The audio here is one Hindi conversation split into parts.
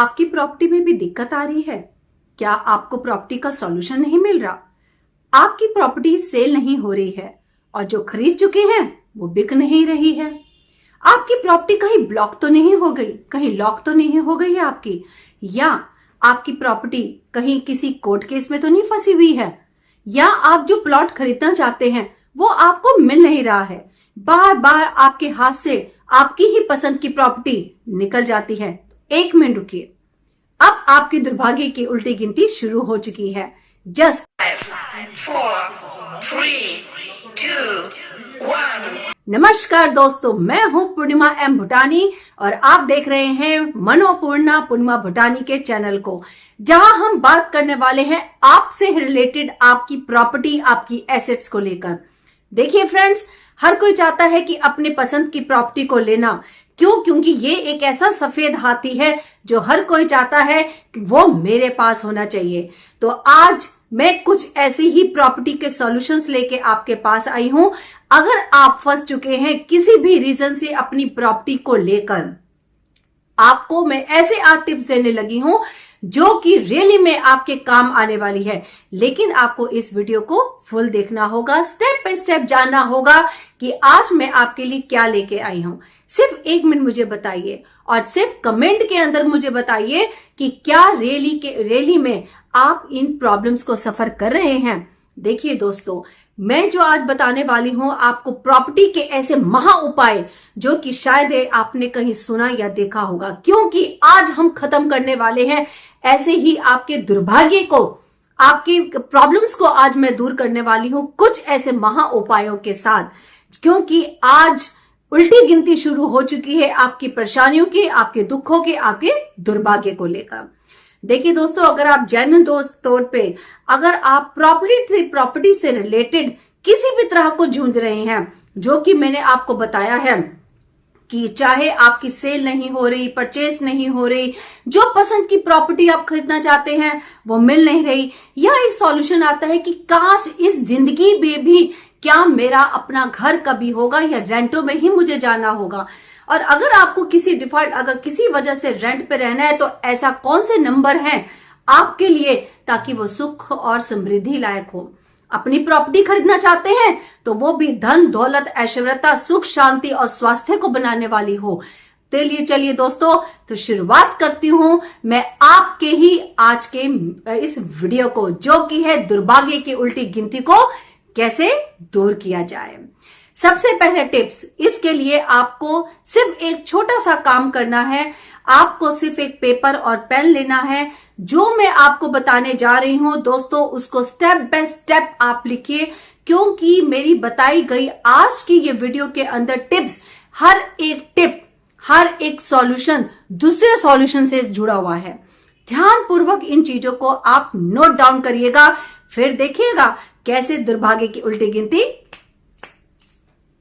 आपकी प्रॉपर्टी में भी दिक्कत आ रही है? क्या आपको प्रॉपर्टी का सॉल्यूशन नहीं मिल रहा? आपकी प्रॉपर्टी सेल नहीं हो रही है और जो खरीद चुके हैं वो बिक नहीं रही है। आपकी प्रॉपर्टी कहीं ब्लॉक तो नहीं हो गई, कहीं लॉक तो नहीं हो गई है आपकी, या आपकी प्रॉपर्टी कहीं किसी कोर्ट केस में तो नहीं फंसी हुई है, या आप जो प्लॉट खरीदना चाहते हैं वो आपको मिल नहीं रहा है। बार बार आपके हाथ से आपकी ही पसंद की प्रॉपर्टी निकल जाती है। एक मिनट रुकिए, अब आपकी दुर्भाग्य की उल्टी गिनती शुरू हो चुकी है। जस्ट 5, 4, 3, 2, 1। नमस्कार दोस्तों, मैं हूं पूर्णिमा एम भूटानी और आप देख रहे हैं मनोपूर्णा पूर्णिमा भूटानी के चैनल को, जहां हम बात करने वाले हैं आपसे रिलेटेड आपकी प्रॉपर्टी, आपकी एसेट्स को लेकर। देखिए फ्रेंड्स, हर कोई चाहता है कि अपने पसंद की प्रॉपर्टी को लेना। क्यों? क्योंकि ये एक ऐसा सफेद हाथी है जो हर कोई चाहता है कि वो मेरे पास होना चाहिए। तो आज मैं कुछ ऐसी ही प्रॉपर्टी के सॉल्यूशंस लेके आपके पास आई हूं। अगर आप फंस चुके हैं किसी भी रीजन से अपनी प्रॉपर्टी को लेकर, आपको मैं ऐसे 8 टिप्स देने लगी हूं जो कि रियली में आपके काम आने वाली है। लेकिन आपको इस वीडियो को फुल देखना होगा, स्टेप बाय स्टेप जानना होगा कि आज मैं आपके लिए क्या लेके आई हूं। सिर्फ 1 मिनट मुझे बताइए और सिर्फ कमेंट के अंदर मुझे बताइए कि क्या रियली में आप इन प्रॉब्लम्स को सफर कर रहे हैं। देखिए दोस्तों, मैं जो आज बताने वाली हूं आपको प्रॉपर्टी के ऐसे महा उपाय जो कि शायद आपने कहीं सुना या देखा होगा, क्योंकि आज हम खत्म करने वाले हैं ऐसे ही आपके दुर्भाग्य को, आपकी प्रॉब्लम्स को आज मैं दूर करने वाली हूं कुछ ऐसे महा उपायों के साथ, क्योंकि आज उल्टी गिनती शुरू हो चुकी है आपकी परेशानियों की, आपके दुखों के, आपके दुर्भाग्य को लेकर। देखिए दोस्तों, अगर आप जेन्युइन तौर पे अगर आप प्रॉपर्टी से रिलेटेड किसी भी तरह को जूझ रहे हैं, जो कि मैंने आपको बताया है कि चाहे आपकी सेल नहीं हो रही, परचेस नहीं हो रही, जो पसंद की प्रॉपर्टी आप खरीदना चाहते हैं वो मिल नहीं रही, या एक सॉल्यूशन आता है कि काश इस जिंदगी में भी क्या मेरा अपना घर कभी होगा या रेंटों में ही मुझे जाना होगा। और अगर आपको अगर किसी वजह से रेंट पे रहना है तो ऐसा कौन से नंबर हैं आपके लिए ताकि वो सुख और समृद्धि लायक हो। अपनी प्रॉपर्टी खरीदना चाहते हैं तो वो भी धन दौलत ऐश्वर्यता सुख शांति और स्वास्थ्य को बनाने वाली हो। चलिए दोस्तों, तो शुरुआत करती हूं मैं आपके ही आज के इस वीडियो को, जो कि है दुर्भाग्य की उल्टी गिनती को कैसे दूर किया जाए। सबसे पहले टिप्स, इसके लिए आपको सिर्फ एक छोटा सा काम करना है। आपको सिर्फ एक पेपर और पेन लेना है। जो मैं आपको बताने जा रही हूं दोस्तों, उसको स्टेप बाय स्टेप आप लिखिए, क्योंकि मेरी बताई गई आज की ये वीडियो के अंदर टिप्स, हर एक टिप, हर एक सॉल्यूशन दूसरे सॉल्यूशन से जुड़ा हुआ है। ध्यान पूर्वक इन चीजों को आप नोट डाउन करिएगा, फिर देखिएगा कैसे दुर्भाग्य की उल्टी गिनती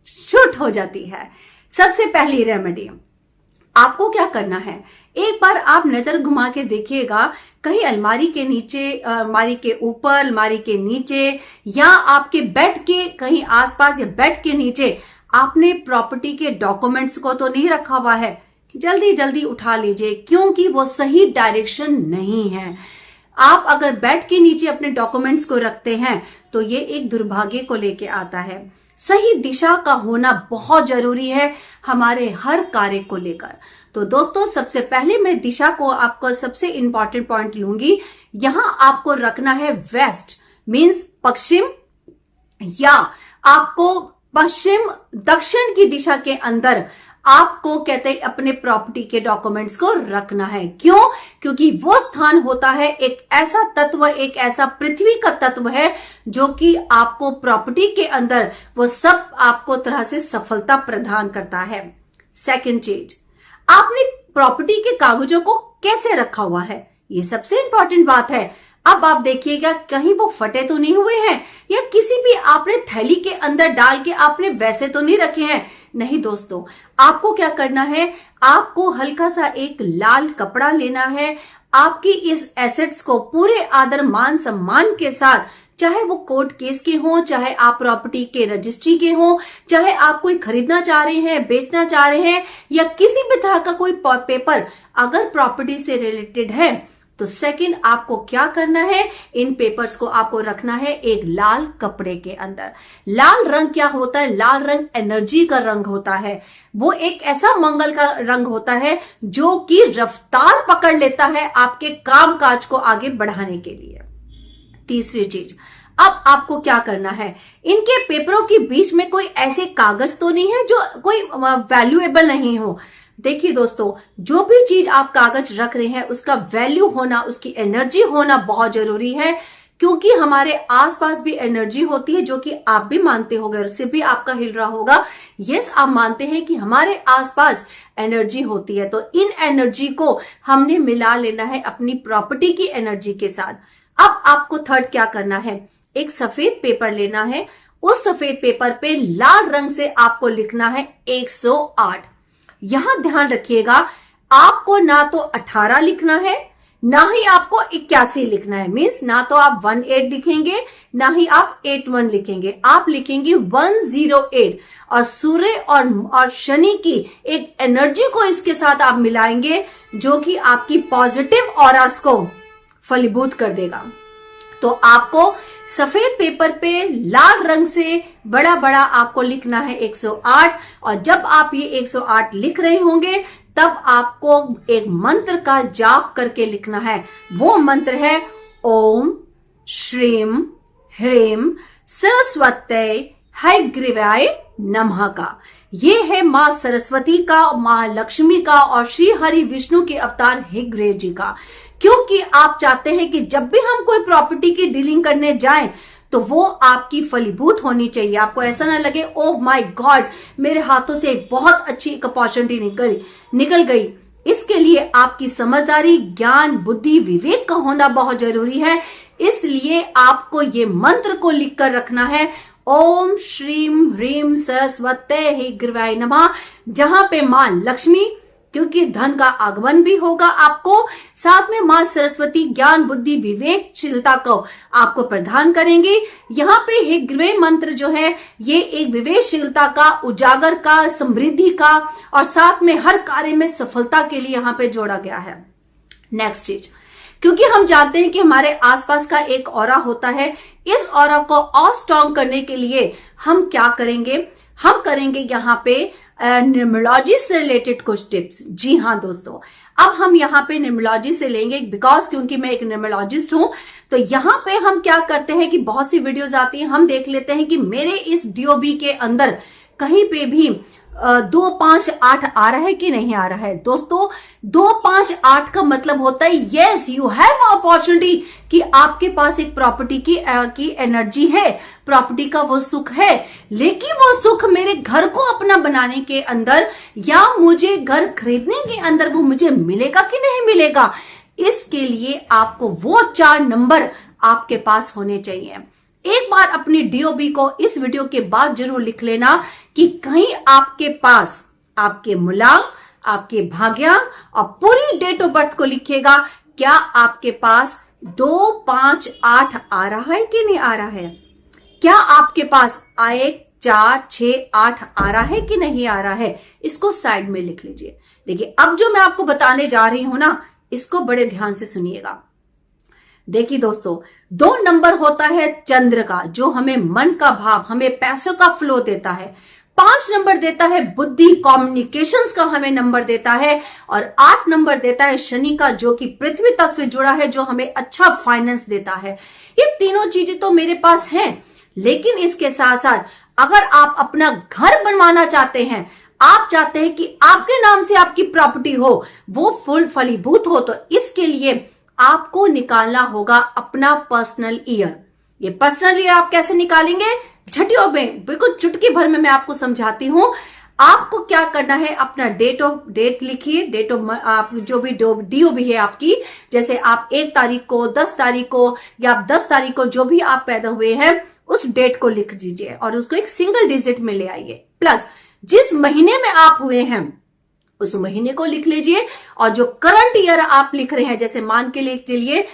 शूट हो जाती है। सबसे पहली रेमेडी, आपको क्या करना है, एक बार आप नजर घुमा के देखिएगा, कहीं अलमारी के नीचे, अलमारी के ऊपर, अलमारी के नीचे, या आपके बेड के कहीं आसपास या बेड के नीचे आपने प्रॉपर्टी के डॉक्यूमेंट्स को तो नहीं रखा हुआ है। जल्दी जल्दी उठा लीजिए, क्योंकि वो सही डायरेक्शन नहीं है। आप अगर बेड के नीचे अपने डॉक्यूमेंट्स को रखते हैं तो ये एक दुर्भाग्य को लेके आता है। सही दिशा का होना बहुत जरूरी है हमारे हर कार्य को लेकर। तो दोस्तों, सबसे पहले मैं दिशा को आपको सबसे इंपॉर्टेंट पॉइंट लूंगी। यहां आपको रखना है वेस्ट, मींस पश्चिम, या आपको पश्चिम दक्षिण की दिशा के अंदर आपको कहते हैं अपने प्रॉपर्टी के डॉक्यूमेंट्स को रखना है। क्यों? क्योंकि वो स्थान होता है एक ऐसा तत्व, एक ऐसा पृथ्वी का तत्व है जो कि आपको प्रॉपर्टी के अंदर वो सब आपको तरह से सफलता प्रदान करता है। सेकंड चीज, आपने प्रॉपर्टी के कागजों को कैसे रखा हुआ है, ये सबसे इंपॉर्टेंट बात है। अब आप देखिएगा कहीं वो फटे तो नहीं हुए हैं, या किसी भी आपने थैली के अंदर डाल के आपने वैसे तो नहीं रखे हैं। नहीं दोस्तों, आपको क्या करना है, आपको हल्का सा एक लाल कपड़ा लेना है। आपकी इस एसेट्स को पूरे आदर मान सम्मान के साथ चाहे वो कोर्ट केस के हों, चाहे आप प्रॉपर्टी के रजिस्ट्री के हों, चाहे आप कोई खरीदना चाह रहे हैं, बेचना चाह रहे हैं, या किसी भी तरह का कोई पेपर अगर प्रॉपर्टी से रिलेटेड है, तो सेकंड आपको क्या करना है, इन पेपर्स को आपको रखना है एक लाल कपड़े के अंदर। लाल रंग क्या होता है? लाल रंग एनर्जी का रंग होता है। वो एक ऐसा मंगल का रंग होता है जो कि रफ्तार पकड़ लेता है आपके काम काज को आगे बढ़ाने के लिए। तीसरी चीज, अब आपको क्या करना है, इनके पेपरों के बीच में कोई ऐसे कागज तो नहीं है जो कोई वैल्यूएबल नहीं हो। देखिए दोस्तों, जो भी चीज आप कागज रख रहे हैं उसका वैल्यू होना, उसकी एनर्जी होना बहुत जरूरी है, क्योंकि हमारे आसपास भी एनर्जी होती है, जो कि आप भी मानते हो, घर से भी आपका हिल रहा होगा। यस, आप मानते हैं कि हमारे आसपास एनर्जी होती है, तो इन एनर्जी को हमने मिला लेना है अपनी प्रॉपर्टी की एनर्जी के साथ। अब आपको थर्ड क्या करना है, एक सफेद पेपर लेना है, उस सफेद पेपर पे लाल रंग से आपको लिखना है 108। यहां ध्यान रखिएगा, आपको ना तो 18 लिखना है, ना ही आपको 81 लिखना है। मीन्स ना तो आप 18 लिखेंगे, ना ही आप 81 लिखेंगे, आप लिखेंगे 108। और सूर्य और शनि की एक एनर्जी को इसके साथ आप मिलाएंगे, जो कि आपकी पॉजिटिव ऑरास को फलीभूत कर देगा। तो आपको सफेद पेपर पे लाल रंग से बड़ा बड़ा आपको लिखना है 108। और जब आप ये 108 लिख रहे होंगे, तब आपको एक मंत्र का जाप करके लिखना है। वो मंत्र है ओम श्रीम ह्रीम सरस्वत्यै हयग्रीवाय नमः का। ये है मां सरस्वती का, मां लक्ष्मी का और श्री हरि विष्णु के अवतार हयग्रीव जी का। क्योंकि आप चाहते हैं कि जब भी हम कोई प्रॉपर्टी की डीलिंग करने जाएं, तो वो आपकी फलीभूत होनी चाहिए। आपको ऐसा ना लगे ओह माय गॉड, मेरे हाथों से बहुत अच्छी एक अपॉर्चुनिटी निकल गई। इसके लिए आपकी समझदारी, ज्ञान, बुद्धि, विवेक का होना बहुत जरूरी है। इसलिए आपको ये मंत्र को लिख कर रखना है, ओम श्रीम ह्रीम सरस्वत्यै हयग्रीवाय नमः, जहां पे मां लक्ष्मी, क्योंकि धन का आगमन भी होगा आपको, साथ में मां सरस्वती ज्ञान, बुद्धि, विवेकशीलता को आपको प्रदान करेंगे। यहाँ पे हयग्रीव मंत्र जो है, ये एक विवेकशीलता का, उजागर का, समृद्धि का और साथ में हर कार्य में सफलता के लिए यहाँ पे जोड़ा गया है। नेक्स्ट चीज, क्योंकि हम जानते हैं कि हमारे आसपास का एक ऑरा होता है, इस ऑरा को और स्ट्रॉन्ग करने के लिए हम क्या करेंगे, हम करेंगे यहाँ पे न्यूमरोलॉजी से रिलेटेड कुछ टिप्स। जी हाँ दोस्तों, अब हम यहाँ पे न्यूमरोलॉजी से लेंगे, बिकॉज क्योंकि मैं एक न्यूमरोलॉजिस्ट हूं। तो यहाँ पे हम क्या करते हैं कि बहुत सी वीडियोस आती हैं, हम देख लेते हैं कि मेरे इस डीओबी के अंदर कहीं पे भी 2, 5, 8 आ रहा है कि नहीं आ रहा है। दोस्तों 2, 5, 8 का मतलब होता है यस यू हैव अपॉर्चुनिटी, कि आपके पास एक प्रॉपर्टी की एनर्जी है, प्रॉपर्टी का वो सुख है, लेकिन वो सुख मेरे घर को अपना बनाने के अंदर या मुझे घर खरीदने के अंदर वो मुझे मिलेगा कि नहीं मिलेगा। इसके लिए आपको वो 4 नंबर आपके पास होने चाहिए। एक बार अपनी डीओबी को इस वीडियो के बाद जरूर लिख लेना कि कहीं आपके पास आपके मूलांक, आपके भाग्यांक और पूरी डेट ऑफ बर्थ को लिखिएगा, क्या आपके पास 2, 5, 8 आ रहा है कि नहीं आ रहा है। क्या आपके पास 1, 4, 6, 8 आ रहा है कि नहीं आ रहा है। इसको साइड में लिख लीजिए। देखिए अब जो मैं आपको बताने जा रही हूं ना, इसको बड़े ध्यान से सुनिएगा। देखिए दोस्तों, 2 नंबर होता है चंद्र का, जो हमें मन का भाव, हमें पैसों का फ्लो देता है। 5 नंबर देता है बुद्धि, कम्युनिकेशंस का हमें नंबर देता है। और 8 नंबर देता है शनि का, जो कि पृथ्वी तत्व से जुड़ा है, जो हमें अच्छा फाइनेंस देता है। ये तीनों चीजें तो मेरे पास हैं, लेकिन इसके साथ साथ अगर आप अपना घर बनवाना चाहते हैं, आप चाहते हैं कि आपके नाम से आपकी प्रॉपर्टी हो, वो फुल फलीभूत हो, तो इसके लिए आपको निकालना होगा अपना पर्सनल ईयर। ये पर्सनल ईयर आप कैसे निकालेंगे, झटियों में, बिल्कुल चुटकी भर में मैं आपको समझाती हूं। आपको क्या करना है, अपना डेट लिखिए, डेट ऑफ आप जो भी डीओबी है आपकी, जैसे आप 1 तारीख को, 10 तारीख को या 10 तारीख को जो भी आप पैदा हुए हैं, उस डेट को लिख दीजिए और उसको एक सिंगल डिजिट में ले आइए। प्लस जिस महीने में आप हुए हैं उस महीने को लिख लीजिए। और जो करंट ईयर आप लिख रहे हैं, जैसे मान के लिए चलिए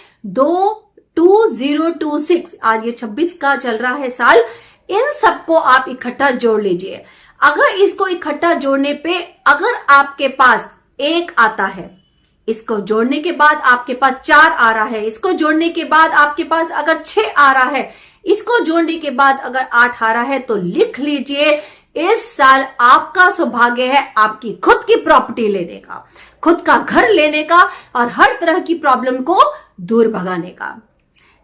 2026, आज ये 26 का चल रहा है साल, इन सबको आप इकट्ठा जोड़ लीजिए। अगर इसको इकट्ठा जोड़ने पे अगर आपके पास 1 आता है, इसको जोड़ने के बाद आपके पास 4 आ रहा है, इसको जोड़ने के बाद आपके पास अगर 6 आ रहा है, इसको जोड़ने के बाद अगर 8 आ रहा है, तो लिख लीजिए इस साल आपका सौभाग्य है आपकी खुद की प्रॉपर्टी लेने का, खुद का घर लेने का और हर तरह की प्रॉब्लम को दूर भगाने का।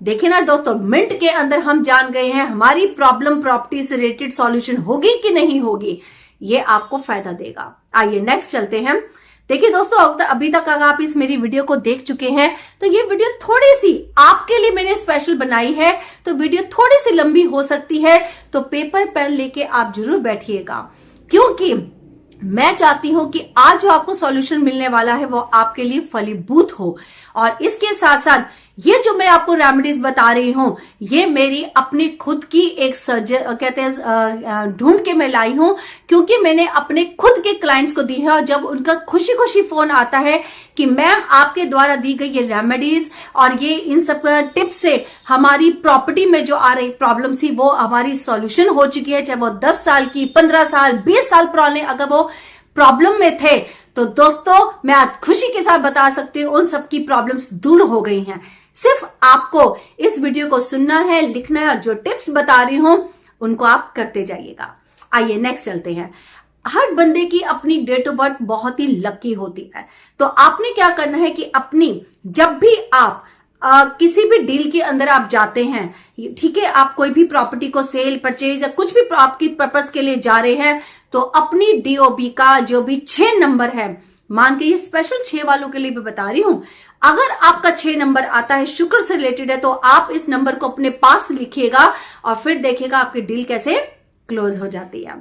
देखिए ना दोस्तों, मिनट के अंदर हम जान गए हैं हमारी प्रॉब्लम प्रॉपर्टी से रिलेटेड सॉल्यूशन होगी कि नहीं होगी। ये आपको फायदा देगा। आइए नेक्स्ट चलते हैं। देखिए दोस्तों, अभी तक अगर आप इस मेरी वीडियो को देख चुके हैं तो ये वीडियो थोड़ी सी आपके लिए मैंने स्पेशल बनाई है, तो वीडियो थोड़ी सी लंबी हो सकती है, तो पेपर पेन लेके आप जरूर बैठिएगा, क्योंकि मैं चाहती हूं कि आज जो आपको सॉल्यूशन मिलने वाला है वो आपके लिए फलीभूत हो। और इसके साथ साथ ये जो मैं आपको रेमेडीज बता रही हूं, ये मेरी अपनी खुद की एक ढूंढ के मैं लाई हूं, क्योंकि मैंने अपने खुद के क्लाइंट्स को दी है। और जब उनका खुशी खुशी फोन आता है कि मैम आपके द्वारा दी गई ये रेमेडीज और ये इन सब टिप्स से हमारी प्रॉपर्टी में जो आ रही प्रॉब्लम थी वो हमारी सॉल्यूशन हो चुकी है, चाहे वो 10 साल की, 15 साल, 20 साल पुराने अगर वो प्रॉब्लम में थे, तो दोस्तों मैं आज खुशी के साथ बता सकती हूँ उन सबकी प्रॉब्लम्स दूर हो गई हैं। सिर्फ आपको इस वीडियो को सुनना है, लिखना है और जो टिप्स बता रही हूं उनको आप करते जाइएगा। आइए नेक्स्ट चलते हैं। हर बंदे की अपनी डेट ऑफ बर्थ बहुत ही लकी होती है, तो आपने क्या करना है कि अपनी जब भी आप किसी भी डील के अंदर आप जाते हैं, ठीक है, आप कोई भी प्रॉपर्टी को सेल, परचेज या कुछ भी आपकी पर्पस के लिए जा रहे हैं, तो अपनी डीओबी का जो भी 6 नंबर है, मान के ये स्पेशल 6 वालों के लिए भी बता रही हूं, अगर आपका 6 नंबर आता है, शुक्र से रिलेटेड है, तो आप इस नंबर को अपने पास लिखिएगा और फिर देखिएगा आपकी डील कैसे क्लोज हो जाती है।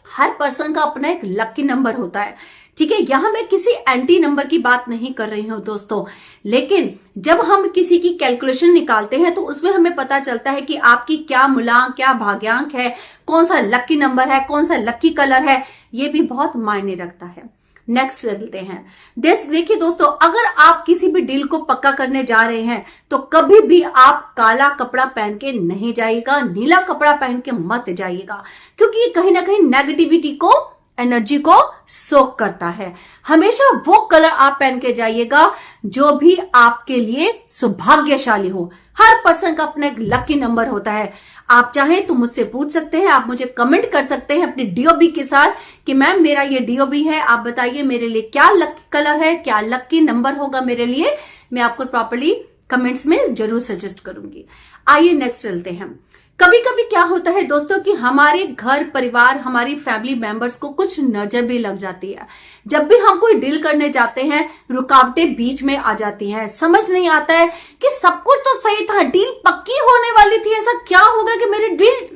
हर पर्सन का अपना एक लकी नंबर होता है, ठीक है। यहां मैं किसी एंटी नंबर की बात नहीं कर रही हूं दोस्तों, लेकिन जब हम किसी की कैलकुलेशन निकालते हैं तो उसमें हमें पता चलता है कि आपकी क्या मूलांक, क्या भाग्यांक है, कौन सा लकी नंबर है, कौन सा लकी कलर है, ये भी बहुत मायने रखता है। नेक्स्ट चलते हैं। देखिए दोस्तों, अगर आप किसी भी डील को पक्का करने जा रहे हैं तो कभी भी आप काला कपड़ा पहन के नहीं जाइएगा, नीला कपड़ा पहन के मत जाइएगा, क्योंकि ये कहीं ना कहीं नेगेटिविटी को, एनर्जी को सोक करता है। हमेशा वो कलर आप पहन के जाइएगा जो भी आपके लिए सौभाग्यशाली हो। हर पर्सन का अपना एक लकी नंबर होता है। आप चाहें तो मुझसे पूछ सकते हैं, आप मुझे कमेंट कर सकते हैं अपनी डीओबी के साथ कि मैम मेरा ये डीओबी है, आप बताइए मेरे लिए क्या लकी कलर है, क्या लकी नंबर होगा मेरे लिए। मैं आपको प्रॉपर्ली कमेंट्स में जरूर सजेस्ट करूंगी। आइए नेक्स्ट चलते हैं। कभी कभी क्या होता है दोस्तों कि हमारे घर परिवार, हमारी फैमिली मेंबर्स को कुछ नजर भी लग जाती है। जब भी हम कोई डील करने जाते हैं, रुकावटें बीच में आ जाती हैं, समझ नहीं आता है कि सब कुछ तो सही था, डील पक्की होने वाली थी, ऐसा क्या होगा कि मेरी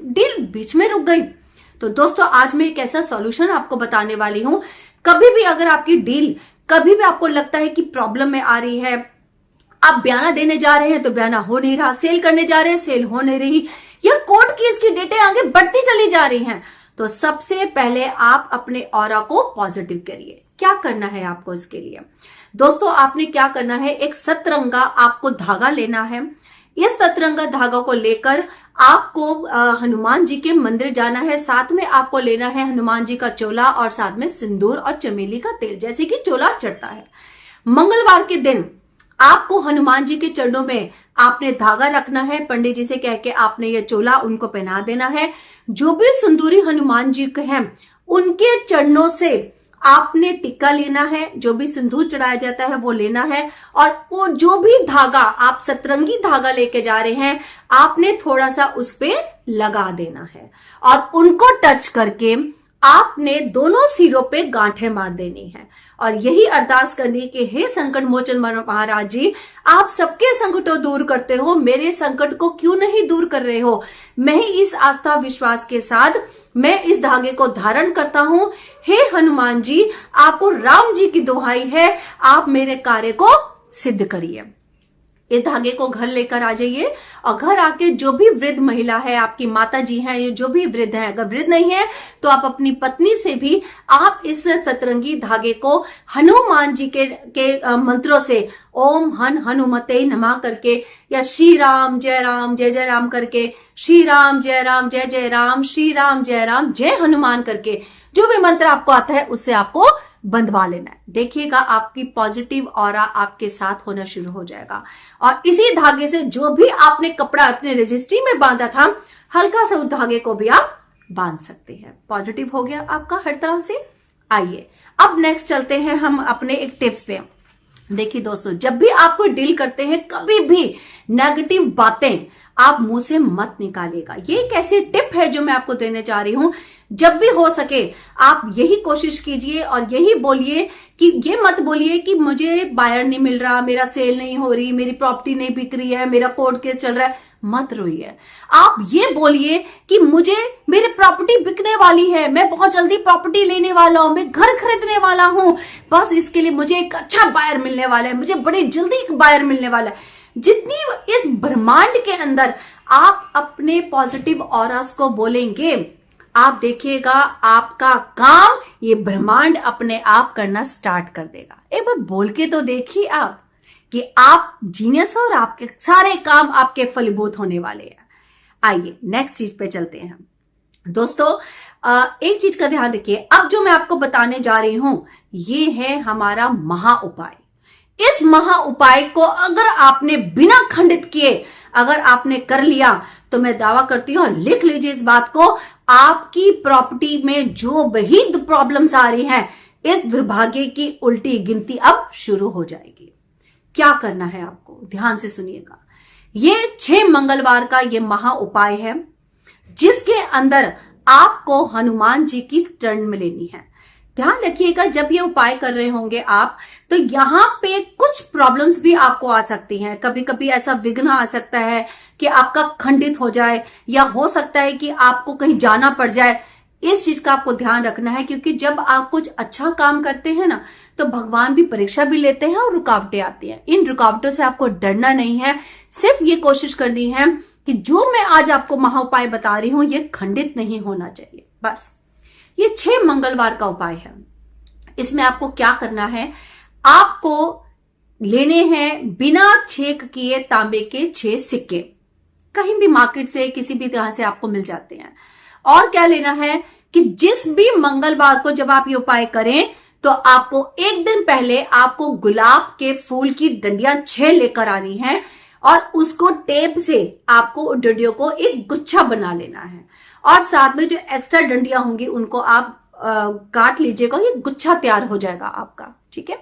डील बीच में रुक गई। तो दोस्तों आज मैं एक ऐसा सॉल्यूशन आपको बताने वाली हूं। कभी भी अगर आपकी डील, कभी भी आपको लगता है कि प्रॉब्लम में आ रही है, आप बयाना देने जा रहे हैं तो बयाना हो नहीं रहा, सेल करने जा रहे हैं सेल हो नहीं रही, या कोर्ट केस की डेटें आगे बढ़ती चली जा रही हैं, तो सबसे पहले आप अपने ऑरा को पॉजिटिव करिए। क्या करना है आपको इसके लिए दोस्तों? आपने क्या करना है, एक सतरंगा आपको धागा लेना है। इस सतरंगा धागा को लेकर आपको हनुमान जी के मंदिर जाना है। साथ में आपको लेना है हनुमान जी का चोला और साथ में सिंदूर और चमेली का तेल, जैसे कि चोला चढ़ता है। मंगलवार के दिन आपको हनुमान जी के चरणों में आपने धागा रखना है, पंडित जी से कह के आपने ये चोला उनको पहना देना है। जो भी सिंदूरी हनुमान जी के हैं उनके चरणों से आपने टिक्का लेना है, जो भी सिंदूर चढ़ाया जाता है वो लेना है, और वो जो भी धागा आप सतरंगी धागा लेके जा रहे हैं आपने थोड़ा सा उस पे लगा देना है और उनको टच करके आपने दोनों सिरों पे गांठें मार देनी है और यही अरदास करनी कि हे संकट मोचन महाराज जी, आप सबके संकटों दूर करते हो, मेरे संकट को क्यों नहीं दूर कर रहे हो। मैं ही इस आस्था विश्वास के साथ मैं इस धागे को धारण करता हूं। हे हनुमान जी, आपको राम जी की दुहाई है, आप मेरे कार्य को सिद्ध करिए। इस धागे को घर लेकर आ जाइए और घर आके जो भी वृद्ध महिला है, आपकी माता जी हैं, ये जो भी वृद्ध है, अगर वृद्ध नहीं है तो आप अपनी पत्नी से भी आप इस सतरंगी धागे को हनुमान जी के मंत्रों से ओम हन हनुमते नमः करके या श्री राम जय जय राम करके, श्री राम जय राम श्री राम जय हनुमान करके, जो भी मंत्र आपको आता है उससे आपको बंधवा लेना है। देखिएगा आपकी पॉजिटिव ऑरा आपके साथ होना शुरू हो जाएगा। और इसी धागे से जो भी आपने कपड़ा अपने रजिस्ट्री में बांधा था, हल्का सा उस धागे को भी आप बांध सकते हैं। पॉजिटिव हो गया आपका हर तरह से। आइए अब नेक्स्ट चलते हैं हम अपने एक टिप्स पे। देखिए दोस्तों, जब भी आप कोई डील करते हैं, कभी भी नेगेटिव बातें आप मुंह से मत निकालिएगा। ये एक ऐसी टिप है जो मैं आपको देने जा रही हूं। जब भी हो सके आप यही कोशिश कीजिए और यही बोलिए कि ये मत बोलिए कि मुझे बायर नहीं मिल रहा, मेरा सेल नहीं हो रही, मेरी प्रॉपर्टी नहीं बिक रही है, मेरा कोर्ट केस चल रहा है। मत रोइए, आप ये बोलिए कि मुझे मेरी प्रॉपर्टी बिकने वाली है, मैं बहुत जल्दी प्रॉपर्टी लेने वाला हूं, मैं घर खरीदने वाला हूं, बस इसके लिए मुझे एक अच्छा बायर मिलने वाला है, मुझे बड़ी जल्दी एक बायर मिलने वाला है। जितनी इस ब्रह्मांड के अंदर आप अपने पॉजिटिव ऑरास को बोलेंगे, आप देखिएगा आपका काम ये ब्रह्मांड अपने आप करना स्टार्ट कर देगा। एक बार बोल के तो देखिए आप कि आप जीनियस हो और आपके सारे काम आपके फलीभूत होने वाले हैं। आइए नेक्स्ट चीज पे चलते हैं दोस्तों। एक चीज का ध्यान रखिए, अब जो मैं आपको बताने जा रही हूं ये है हमारा महा उपाय। इस महा उपाय को अगर आपने बिना खंडित किए अगर आपने कर लिया तो मैं दावा करती हूं, लिख लीजिए इस बात को, आपकी प्रॉपर्टी में जो भी प्रॉब्लम्स आ रही हैं, इस दुर्भाग्य की उल्टी गिनती अब शुरू हो जाएगी। क्या करना है आपको, ध्यान से सुनिएगा। ये 6 मंगलवार का ये महा उपाय है जिसके अंदर आपको हनुमान जी की शरण में लेनी है। ध्यान रखिएगा, जब ये उपाय कर रहे होंगे आप, तो यहां पे कुछ प्रॉब्लम्स भी आपको आ सकती हैं। कभी कभी ऐसा विघ्न आ सकता है कि आपका खंडित हो जाए, या हो सकता है कि आपको कहीं जाना पड़ जाए। इस चीज का आपको ध्यान रखना है, क्योंकि जब आप कुछ अच्छा काम करते हैं ना, तो भगवान भी परीक्षा भी लेते हैं और रुकावटें आती हैं। इन रुकावटों से आपको डरना नहीं है, सिर्फ ये कोशिश करनी है कि जो मैं आज आपको महा उपाय बता रही हूं ये खंडित नहीं होना चाहिए। बस ये 6 मंगलवार का उपाय है। इसमें आपको क्या करना है, आपको लेने हैं बिना छेक किए तांबे के 6 सिक्के, कहीं भी मार्केट से किसी भी तरह से आपको मिल जाते हैं। और क्या लेना है कि जिस भी मंगलवार को जब आप ये उपाय करें तो आपको एक दिन पहले आपको गुलाब के फूल की डंडियां 6 लेकर आनी है और उसको टेप से आपको डंडियों को एक गुच्छा बना लेना है, और साथ में जो एक्स्ट्रा डंडियां होंगी उनको आप काट लीजिएगा, ये गुच्छा तैयार हो जाएगा आपका। ठीक है,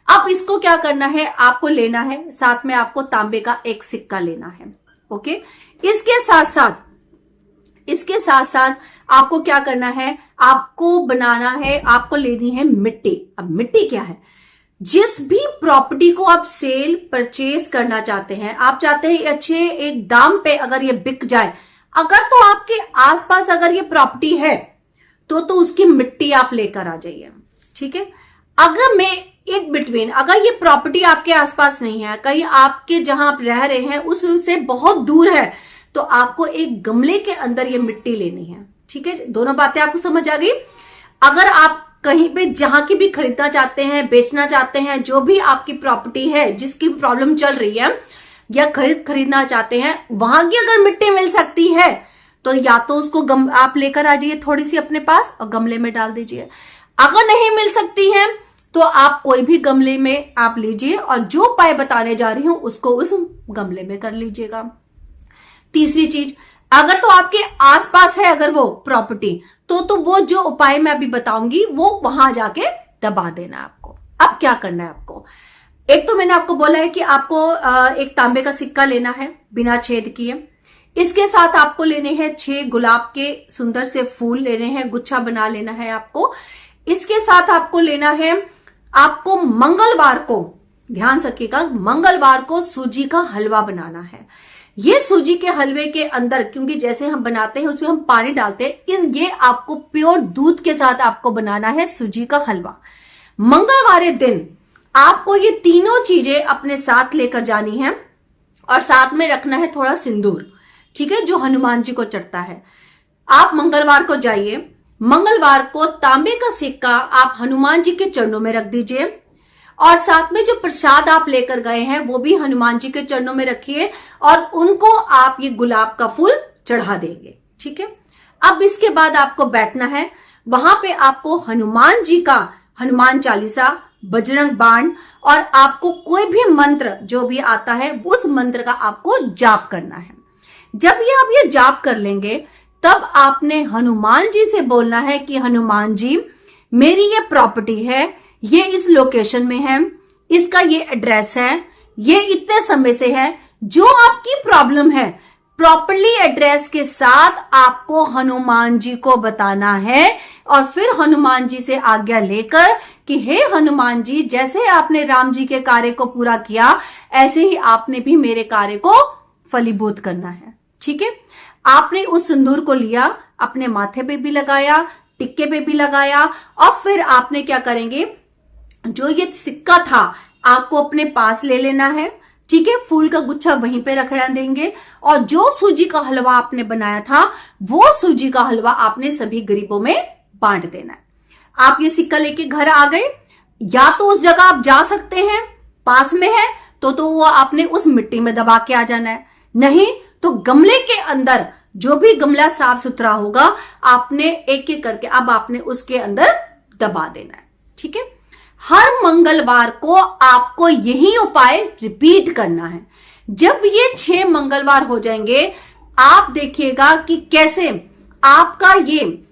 अब इसको क्या करना है, आपको लेना है, साथ में आपको तांबे का एक सिक्का लेना है। ओके, इसके साथ साथ आपको क्या करना है, आपको बनाना है, आपको लेनी है मिट्टी। अब मिट्टी क्या है, जिस भी प्रॉपर्टी को आप सेल परचेज करना चाहते हैं, आप चाहते हैं अच्छे एक दाम पे अगर ये बिक जाए, अगर तो आपके आसपास अगर ये प्रॉपर्टी है तो उसकी मिट्टी आप लेकर आ जाइए। ठीक है, अगर मैं इन बिटवीन, अगर ये प्रॉपर्टी आपके आसपास नहीं है, कहीं आपके जहां आप रह रहे हैं उससे बहुत दूर है, तो आपको एक गमले के अंदर ये मिट्टी लेनी है। ठीक है, दोनों बातें आपको समझ आ गई। अगर आप कहीं पे जहां की भी खरीदना चाहते हैं, बेचना चाहते हैं, जो भी आपकी प्रॉपर्टी है जिसकी प्रॉब्लम चल रही है या खरीदना चाहते हैं, वहां की अगर मिट्टी मिल सकती है तो या तो उसको आप लेकर आ जाइए थोड़ी सी अपने पास और गमले में डाल दीजिए। अगर नहीं मिल सकती है तो आप कोई भी गमले में आप लीजिए और जो उपाय बताने जा रही हूं उसको उस गमले में कर लीजिएगा। तीसरी चीज, अगर तो आपके आसपास है अगर वो प्रॉपर्टी, तो वो जो उपाय मैं अभी बताऊंगी वो वहां जाके दबा देना आपको। अब क्या करना है आपको, एक तो मैंने आपको बोला है कि आपको एक तांबे का सिक्का लेना है बिना छेद किए। इसके साथ आपको लेने हैं 6 गुलाब के सुंदर से फूल लेने हैं, गुच्छा बना लेना है आपको। इसके साथ आपको लेना है, आपको मंगलवार को, ध्यान रखिएगा, मंगलवार को सूजी का हलवा बनाना है। ये सूजी के हलवे के अंदर, क्योंकि जैसे हम बनाते हैं उसमें हम पानी डालते हैं, ये आपको प्योर दूध के साथ आपको बनाना है सूजी का हलवा। मंगलवार दिन आपको ये तीनों चीजें अपने साथ लेकर जानी है। और साथ में रखना है थोड़ा सिंदूर, ठीक है, जो हनुमान जी को चढ़ता है। आप मंगलवार को जाइए, मंगलवार को तांबे का सिक्का आप हनुमान जी के चरणों में रख दीजिए और साथ में जो प्रसाद आप लेकर गए हैं वो भी हनुमान जी के चरणों में रखिए और उनको आप ये गुलाब का फूल चढ़ा देंगे, ठीक है। अब इसके बाद आपको बैठना है, वहां पे आपको हनुमान जी का हनुमान चालीसा, बजरंग बाण और आपको कोई भी मंत्र जो भी आता है उस मंत्र का आपको जाप करना है। जब आप ये जाप कर लेंगे तब आपने हनुमान जी से बोलना है कि हनुमान जी मेरी ये प्रॉपर्टी है, ये इस लोकेशन में है, इसका ये एड्रेस है, ये इतने समय से है, जो आपकी प्रॉब्लम है प्रॉपरली एड्रेस के साथ आपको हनुमान जी को बताना है और फिर हनुमान जी से आज्ञा लेकर कि हे हनुमान जी, जैसे आपने राम जी के कार्य को पूरा किया ऐसे ही आपने भी मेरे कार्य को फलीभूत करना है, ठीक है। आपने उस सिंदूर को लिया, अपने माथे पे भी लगाया, टिक्के पे भी लगाया और फिर आपने क्या करेंगे, जो ये सिक्का था आपको अपने पास ले लेना है, ठीक है। फूल का गुच्छा वहीं पे रख देंगे और जो सूजी का हलवा आपने बनाया था वो सूजी का हलवा आपने सभी गरीबों में बांट देना है। आप ये सिक्का लेके घर आ गए, या तो उस जगह आप जा सकते हैं, पास में है तो वो आपने उस मिट्टी में दबा के आ जाना है, नहीं तो गमले के अंदर, जो भी गमला साफ सुथरा होगा आपने एक एक करके अब आपने उसके अंदर दबा देना है, ठीक है। हर मंगलवार को आपको यही उपाय रिपीट करना है। जब ये 6 मंगलवार हो जाएंगे आप देखिएगा कि कैसे आपका ये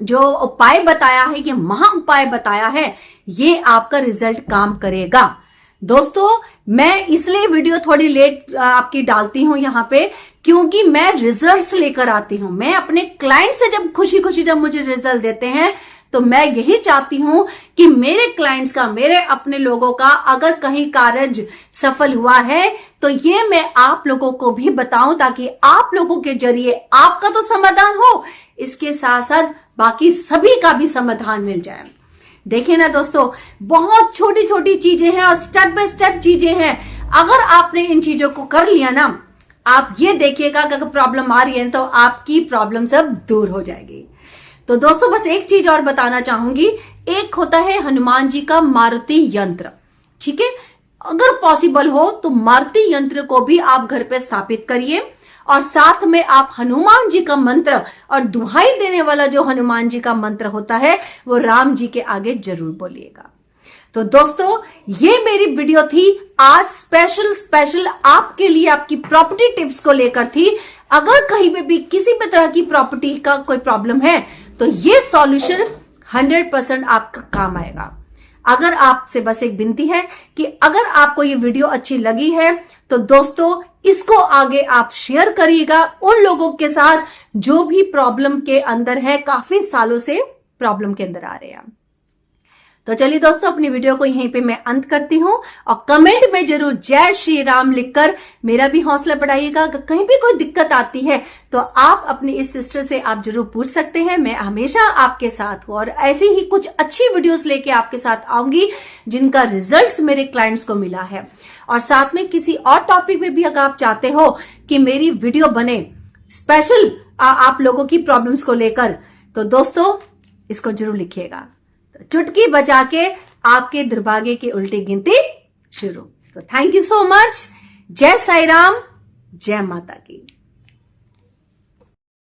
जो उपाय बताया है, ये महा उपाय बताया है, ये आपका रिजल्ट काम करेगा। दोस्तों मैं इसलिए वीडियो थोड़ी लेट आपकी डालती हूं यहाँ पे, क्योंकि मैं रिजल्ट्स लेकर आती हूं। मैं अपने क्लाइंट से जब खुशी खुशी जब मुझे रिजल्ट देते हैं तो मैं यही चाहती हूं कि मेरे क्लाइंट्स का, मेरे अपने लोगों का अगर कहीं कार्य सफल हुआ है तो ये मैं आप लोगों को भी बताऊं, ताकि आप लोगों के जरिए आपका तो समाधान हो, इसके साथ साथ बाकी सभी का भी समाधान मिल जाए। देखिए ना दोस्तों, बहुत छोटी छोटी चीजें हैं और स्टेप बाय स्टेप चीजें हैं। अगर आपने इन चीजों को कर लिया ना, आप ये देखिएगा कि अगर प्रॉब्लम आ रही है तो आपकी प्रॉब्लम सब दूर हो जाएगी। तो दोस्तों बस एक चीज और बताना चाहूंगी, एक होता है हनुमान जी का मारुति यंत्र, ठीक है। अगर पॉसिबल हो तो मारुति यंत्र को भी आप घर पे स्थापित करिए और साथ में आप हनुमान जी का मंत्र और दुहाई देने वाला जो हनुमान जी का मंत्र होता है वो राम जी के आगे जरूर बोलिएगा। तो दोस्तों ये मेरी वीडियो थी आज स्पेशल आपके लिए, आपकी प्रॉपर्टी टिप्स को लेकर थी। अगर कहीं पे भी किसी भी तरह की प्रॉपर्टी का कोई प्रॉब्लम है तो ये सॉल्यूशन 100% आपका काम आएगा। अगर आपसे बस एक विनती है कि अगर आपको ये वीडियो अच्छी लगी है तो दोस्तों इसको आगे आप शेयर करिएगा उन लोगों के साथ जो भी प्रॉब्लम के अंदर है, काफी सालों से प्रॉब्लम के अंदर आ रहे हैं। तो चलिए दोस्तों अपनी वीडियो को यहीं पे मैं अंत करती हूँ और कमेंट में जरूर जय श्री राम लिखकर मेरा भी हौसला बढ़ाइएगा। अगर कहीं भी कोई दिक्कत आती है तो आप अपनी इस सिस्टर से आप जरूर पूछ सकते हैं, मैं हमेशा आपके साथ हूँ और ऐसी ही कुछ अच्छी वीडियोस लेके आपके साथ आऊंगी जिनका रिजल्ट मेरे क्लाइंट्स को मिला है। और साथ में किसी और टॉपिक में भी अगर आप चाहते हो कि मेरी वीडियो बने स्पेशल आप लोगों की प्रॉब्लम्स को लेकर, तो दोस्तों इसको जरूर लिखिएगा। चुटकी बजा के आपके दुर्भाग्य की उल्टी गिनती शुरू। तो थैंक यू सो मच। जय साई राम, जय माता की।